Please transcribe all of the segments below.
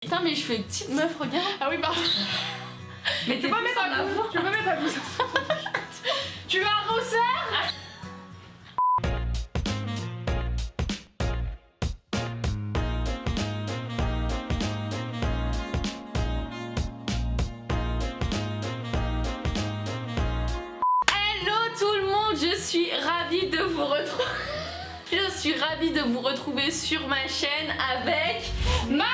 Putain mais je fais petite meuf, regarde. Ah oui pardon. Mais tu peux pas mettre un blouse. Tu peux pas mettre un blouse. Tu veux un rousseur? Hello tout le monde, je suis ravie de vous retrouver. Je suis ravie de vous retrouver sur ma chaîne avec Marine.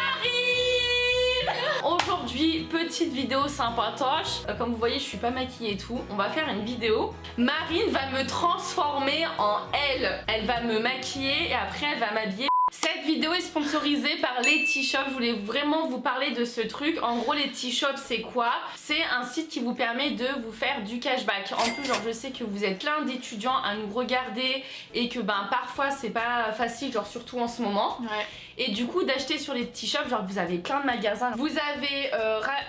Aujourd'hui, petite vidéo sympatoche. Comme vous voyez, je suis pas maquillée et tout. On va faire une vidéo. Marine va me transformer en elle. Elle va me maquiller et après elle va m'habiller. Cette vidéo est sponsorisée par Letty Shop. Je voulais vraiment vous parler de ce truc. En gros, Letty Shop, c'est quoi? C'est un site qui vous permet de vous faire du cashback. En plus, genre, je sais que vous êtes plein d'étudiants à nous regarder et que parfois c'est pas facile, genre surtout en ce moment. Ouais. Et du coup, d'acheter sur Letty Shop, genre vous avez plein de magasins. Vous avez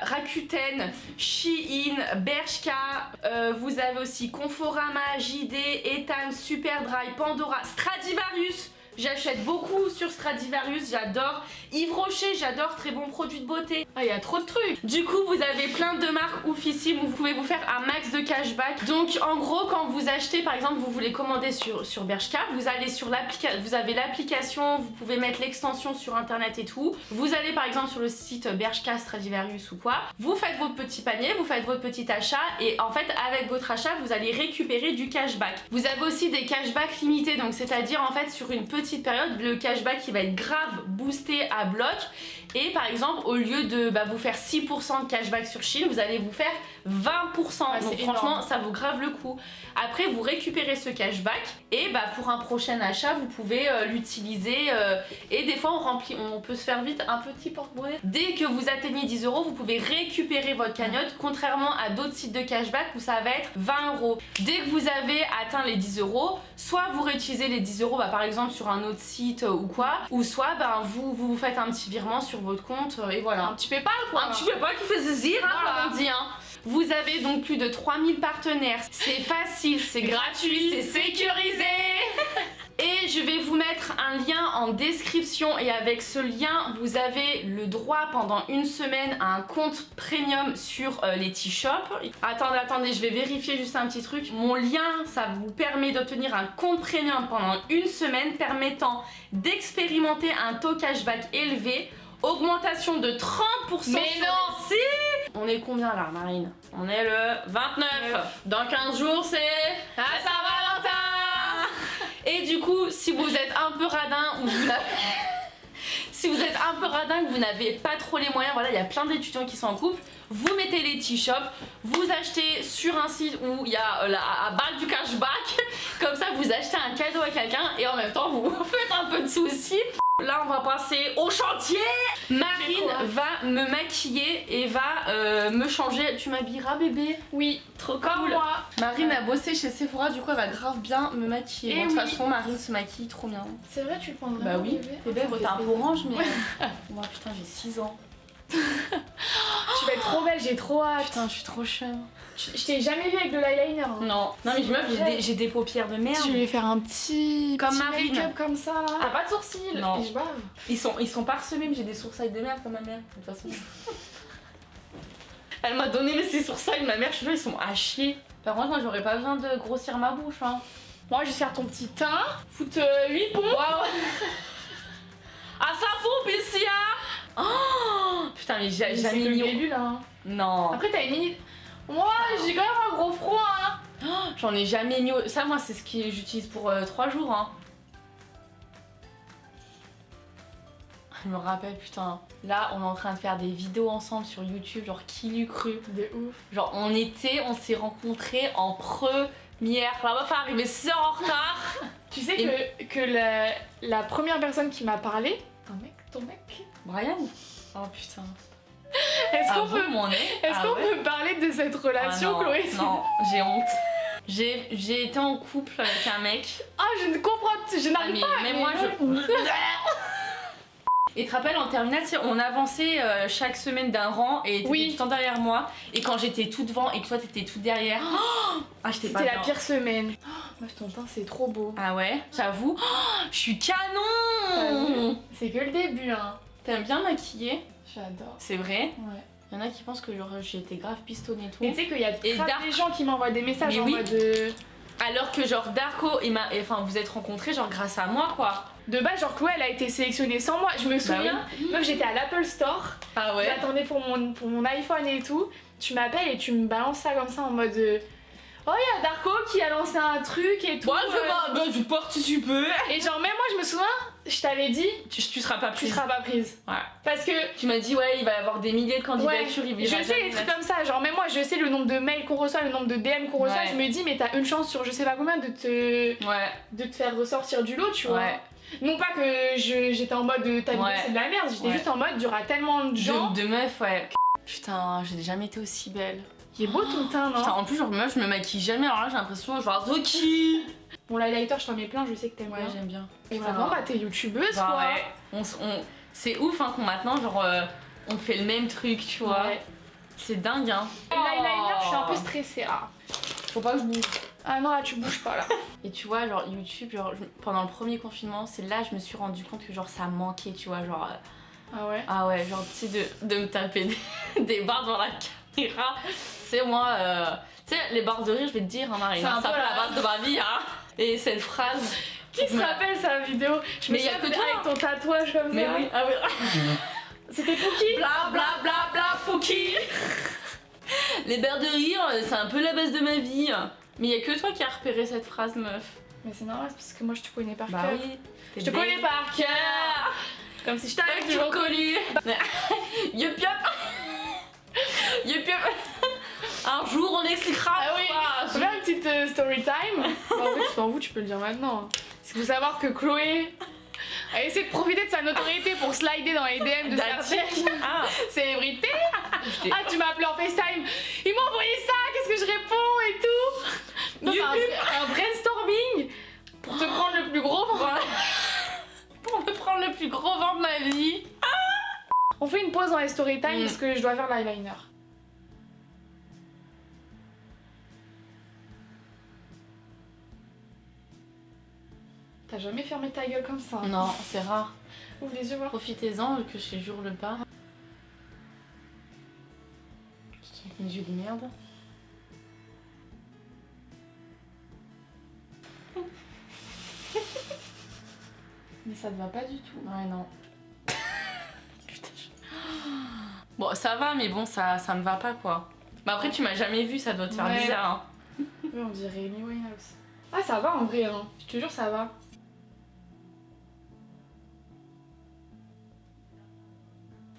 Rakuten, Shein, Bershka, vous avez aussi Conforama, JD, Etam, Superdry, Pandora, Stradivarius. J'achète beaucoup sur Stradivarius, j'adore. Yves Rocher, j'adore, très bon produit de beauté. Ah, il y a trop de trucs. Du coup, vous avez plein de marques oufissimes où vous pouvez vous faire un max de cashback. Donc, en gros, quand vous achetez, par exemple, vous voulez commander sur Bershka, vous allez sur l'application, vous avez l'application, vous pouvez mettre l'extension sur internet et tout. Vous allez, par exemple, sur le site Bershka, Stradivarius ou quoi. Vous faites votre petit panier, vous faites votre petit achat et en fait, avec votre achat, vous allez récupérer du cashback. Vous avez aussi des cashbacks limités, donc c'est-à-dire en fait sur une petite période, le cashback il va être grave boosté à bloc et par exemple au lieu de vous faire 6% de cashback sur Shein, vous allez vous faire 20%. Ah, donc franchement ça vaut grave le coup. Après vous récupérez ce cashback et pour un prochain achat vous pouvez l'utiliser et des fois on peut se faire vite un petit porte-monnaie. Dès que vous atteignez 10 €, vous pouvez récupérer votre cagnotte, contrairement à d'autres sites de cashback où ça va être 20 €. Dès que vous avez atteint les 10 €, soit vous réutilisez les 10 € par exemple sur un autre site ou quoi, ou soit vous faites un petit virement sur votre compte et voilà. Un petit PayPal quoi. Un petit PayPal qui fait zizir, Voilà. comme on dit hein. Vous avez donc plus de 3000 partenaires, c'est facile, c'est gratuit, c'est sécurisé. Et je vais vous mettre un lien en description et avec ce lien vous avez le droit pendant une semaine à un compte premium sur Letty Shop. Attendez, je vais vérifier juste un petit truc. Mon lien, ça vous permet d'obtenir un compte premium pendant une semaine permettant d'expérimenter un taux cashback élevé, augmentation de 30%. Mais sur non, si. On est combien là Marine? On est le 29. Dans 15 jours c'est Saint-Valentin. Et du coup, si vous êtes un peu radin ou si vous êtes un peu radin que vous n'avez pas trop les moyens, voilà, il y a plein d'étudiants qui sont en couple, vous mettez Letty Shop, vous achetez sur un site où il y a à balle du cashback, comme ça vous achetez un cadeau à quelqu'un et en même temps vous faites un peu de soucis. Là on va passer au chantier. Marine va me maquiller et va me changer. Tu m'habilleras bébé? Oui, trop comme cool. moi. Marine a bossé chez Sephora, du coup elle va grave bien me maquiller. Et Bon, de toute oui. façon Marine se maquille trop bien. C'est vrai, tu le prends vraiment? Bah oui, bébé, ça me t'as un fait peu orange mais... plaisir. Moi putain j'ai 6 ans. Tu vas être trop belle, j'ai trop hâte. Putain je suis trop chum. Je t'ai jamais vu avec de l'eyeliner. Hein. Non, non mais meuf j'ai des paupières de merde. Je vais faire un petit Comme petit Marine. make-up comme ça là. T'as pas de sourcils. Non. Et je bave. Ils sont parsemés mais j'ai des sourcils de merde comme ma mère de toute façon. Elle m'a donné ses sourcils, ma mère je suis là ils sont à chier. Par contre moi j'aurais pas besoin de grossir ma bouche hein. Moi je vais faire ton petit teint. Foutre 8 pompes. Waouh. Ah ça pompe ici hein. Oh putain mais j'ai C'est jamais que le mis... début là. Hein. Non. Après t'as une mini... Moi j'ai quand même un gros front hein. Oh, j'en ai jamais mis... Ça moi c'est ce que j'utilise pour 3 jours hein. Je me rappelle putain. Là on est en train de faire des vidéos ensemble sur YouTube, genre qui l'eût cru. De ouf. Genre on s'est rencontrés en première. La meuf est arrivée 6 heures en retard. Tu sais que la première personne qui m'a parlé... Ton mec Brian? Oh putain. Est-ce qu'on bon, peut... mon nez? Est-ce qu'on peut parler de cette relation, non, Chloé? Non, j'ai honte. J'ai été en couple avec un mec. Ah, je ne comprends, je n'arrive mais, pas à mais moi je... Et tu te rappelles en terminale, on avançait chaque semaine d'un rang et t'étais Oui. tout le temps derrière moi. Et quand j'étais tout devant et que toi t'étais tout derrière. Ah j'étais pas C'était la bien. pire semaine. Meuf, ton teint c'est trop beau. Ah ouais, j'avoue. Je suis canon. C'est que le début hein. T'aimes bien maquiller? J'adore. C'est vrai? Ouais. Il y en a qui pensent que genre j'ai été grave pistonnée et tout. Et tu sais qu'il y a Et grave des gens qui m'envoient des messages Mais en oui. mode. Alors que genre Darko, enfin vous êtes rencontrés genre grâce à moi quoi. De base, genre Chloé, elle a été sélectionnée sans moi. Je me souviens, meuf, j'étais à l'Apple Store. Ah ouais. J'attendais pour mon iPhone et tout. Tu m'appelles et tu me balances ça comme ça en mode. Oh, il y a Darko qui a lancé un truc et tout. Moi je participer. Et genre, même moi, je me souviens, je t'avais dit, Tu seras pas tu prise. seras pas prise. Ouais. Parce que. Tu m'as dit ouais il va y avoir des milliers de candidatures, il je va sais les jamais trucs mettre. comme ça, genre même moi je sais le nombre de mails qu'on reçoit, le nombre de DM qu'on reçoit, Ouais. je me dis mais t'as une chance sur je sais pas combien de Ouais. te faire ressortir du lot, tu vois. Ouais. Non pas que j'étais en mode ta vidéo Ouais. c'est de la merde, j'étais Ouais. juste en mode il y aura tellement de gens. De meufs ouais. Putain j'ai jamais été aussi belle. Il est beau ton teint, non? Putain en plus genre meuf je me maquille jamais alors là j'ai l'impression genre Zoki. Bon l'highlighter je t'en mets plein, je sais que t'aimes Ouais bien. j'aime bien. Et maintenant bah t'es youtubeuse Bah quoi. ouais. C'est ouf hein qu'on maintenant genre on fait le même truc tu vois. Ouais. C'est dingue hein. L'eyeliner je suis un peu stressée là. Faut pas que je bouge. Ah non là tu bouges pas là. Et tu vois genre YouTube genre pendant le premier confinement c'est là que je me suis rendu compte que genre ça manquait tu vois genre Ah ouais. genre tu sais de me taper des barres devant la caméra. C'est moi tu sais les barres de rire je vais te dire hein Marine C'est un ça peu la la base de ma vie hein. Et cette phrase Qui se me- rappelle sa vidéo? Je me Mais y a souviens que toi. avec ton tatouage comme Mais ça. oui ah oui. C'était Pookie? Bla bla bla bla Poki. Les barres de rire c'est un peu la base de ma vie. Mais y a que toi qui as repéré cette phrase meuf. Mais c'est normal, c'est parce que moi je te connais par Bah cœur. oui. Je te connais par cœur. Comme si je t'avais T'as toujours toujours connu. Yup yup. Yup yup. Un jour on expliquera. Ah oui, pourquoi. je fais une petite story time. En fait, tu t'en fous, tu peux le dire maintenant. Il faut savoir que Chloé a essayé de profiter de sa notoriété pour slider dans les DM de certaines Ah, célébrités. j'étais- Ah, tu m'as appelé en FaceTime. Il m'a envoyé ça, qu'est-ce que je réponds et tout. Non, c'est un brainstorming pour te prendre le plus gros. Voilà. Pour me prendre le plus gros vent de ma vie. On fait une pause dans les story time Mm. parce que je dois faire l'eyeliner. T'as jamais fermé ta gueule comme ça. Non, c'est rare. Ouvre les yeux, voir. Profitez-en que je jure le pas. Avec mes yeux de merde. Mais ça te va pas du tout. Ouais, non. Putain. Bon, ça va, mais bon, ça me va pas quoi. Mais après, tu m'as jamais vu, ça doit te faire Ouais. bizarre. Hein. Oui, on dirait Amy Winehouse. Ah, ça va en vrai, hein. Je te jure, ça va.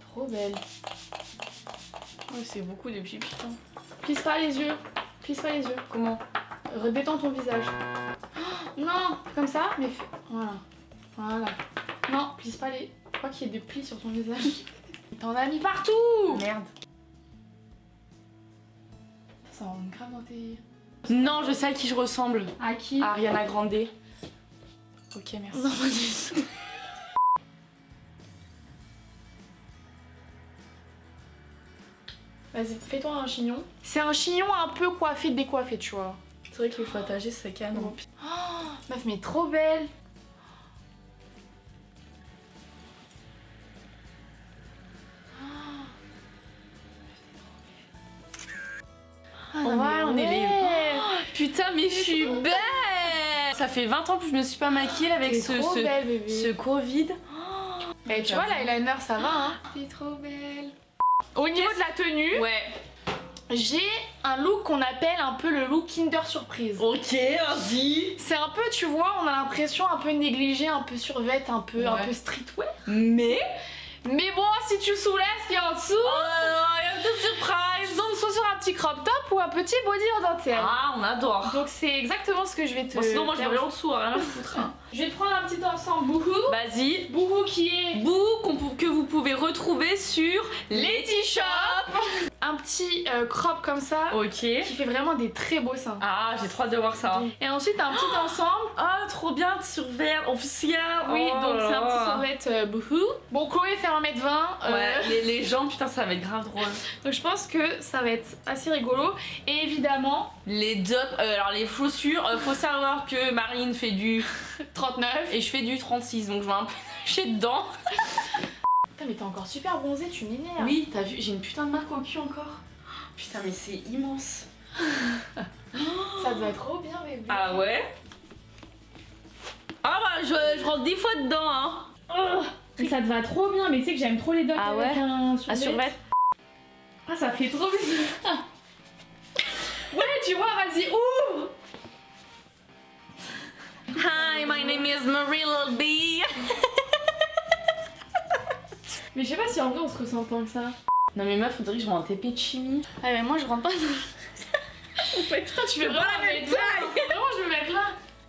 Trop belle. Ouais, c'est beaucoup de pipi. Hein. Plisse pas les yeux. Plisse pas les yeux. Comment? Redétends ton visage. Oh, non, comme ça, mais voilà. Voilà. Non, plisse pas les. Je crois qu'il y a des plis sur ton visage. T'en as mis partout. Merde. Ça rentre grave dans tes. Non, je sais à qui je ressemble. À qui? Ariana Grande. Ok, merci. Non, pas du tout. Vas-y, fais-toi un chignon. C'est un chignon un peu coiffé, décoiffé, tu vois. C'est vrai que les fois âgées, c'est canon. Oh, meuf, mais trop belle. Ah, non, Ouais, mais on est les- ouais. Putain, mais je suis belle. Ça fait 20 ans que je me suis pas maquillée avec T'es ce trop belle, bébé. ce Covid. Eh, tu vois, l'eyeliner, ça va, hein. T'es trop belle. Au niveau de la tenue, Ouais. j'ai un look qu'on appelle un peu le look Kinder Surprise. Ok, vas-y. C'est un peu, tu vois, on a l'impression un peu négligé, un peu survêt, un peu Ouais. streetwear. Mais. Mais bon, si tu soulèves ce qu'il y a en dessous, Oh non, il y a une petite surprise. donc soit sur un petit crop top ou un petit body en dentelle. Ah, on adore. Donc c'est exactement ce que je vais te Bon, sinon, moi je faire. vais en dessous, rien à foutre. Hein. Je vais te prendre un petit ensemble Boohoo. Vas-y. Boohoo qui est Boo que vous pouvez retrouver sur Letty Shop. Un petit crop comme ça Ok. qui fait vraiment des très beaux seins. Ah, j'ai trop hâte de voir ça. Et ensuite un petit ensemble. Ah, trop bien, sur verre officiel. Oui, Oh donc là c'est un là. petit survêt Boohoo. Bon, Chloé fait 1m20. Ouais, les jambes, putain, ça va être grave drôle. Donc je pense que ça va être assez rigolo. Et évidemment, Les dots, alors les chaussures, faut savoir que Marine fait du 39. et je fais du 36, donc je vais un peu lâcher dedans. Putain, mais t'es encore super bronzée, tu m'énerves. Oui, t'as vu, j'ai une putain de marque au cul encore. Putain, mais c'est immense. Ça te va trop bien, bébé. Ah ouais? Ah bah, je rentre 10 fois dedans, hein. Oh, mais ça te va trop bien, mais tu sais que j'aime trop les docs Ah avec ouais? un À survêt. Ah, ça fait trop bizarre. Ouais, tu vois, vas-y, ouvre. Hi, my name is Marie Little Bee. Mais je sais pas si en vrai on se ressent tant que ça. Non mais meuf, faudrait que je vois un TP de chimie. Ah, mais moi je rentre pas. Putain, tu fais Vraiment, je me mets là.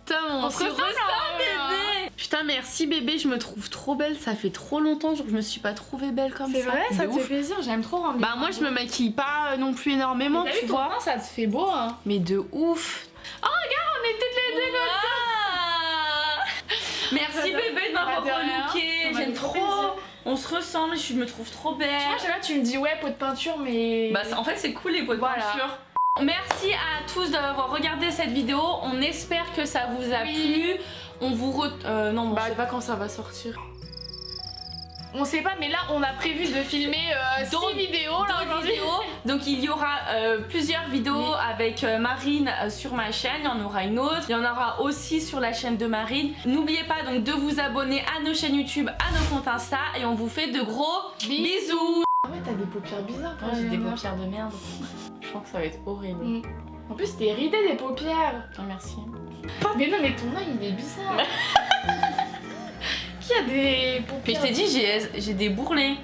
Putain, On se ressemble, bébé. Putain, merci bébé, je me trouve trop belle. Ça fait trop longtemps que je me suis pas trouvée belle comme ça. C'est vrai, ça De te fait ouf. plaisir, j'aime trop rendre. Bah moi je me maquille pas non plus énormément, Mais tu vois. vois. Ça te fait beau, hein. Mais de ouf. Oh, regarde, on est toutes les deux comme Merci bébé de m'avoir Bah, de rien. relooké, Ça m'a j'aime fait trop trop. plaisir. On se ressemble, je me trouve trop belle. Moi, je sais pas, tu me dis ouais, pot de peinture, mais. Bah en fait c'est cool les pots de Voilà. peinture. Merci à tous d'avoir regardé cette vidéo. On espère que ça vous a plu. On vous non, bon, Bah, je sais pas quand ça va sortir. On sait pas, mais là, on a prévu de filmer 6 vidéos là D'autres aujourd'hui. vidéos. Donc il y aura plusieurs vidéos avec Marine sur ma chaîne. Il y en aura une autre. Il y en aura aussi sur la chaîne de Marine. N'oubliez pas donc de vous abonner à nos chaînes YouTube, à nos comptes Insta. Et on vous fait de gros bisous. Ah ouais, t'as des paupières bizarres. toi, J'ai des Léonard. paupières de merde. Je pense que ça va être horrible. Mm. En plus, t'es ridé des paupières. Oh, merci. Mais non, mais ton œil il est bizarre. Qui a des Puis paupières? je t'ai dit, j'ai des bourrelets.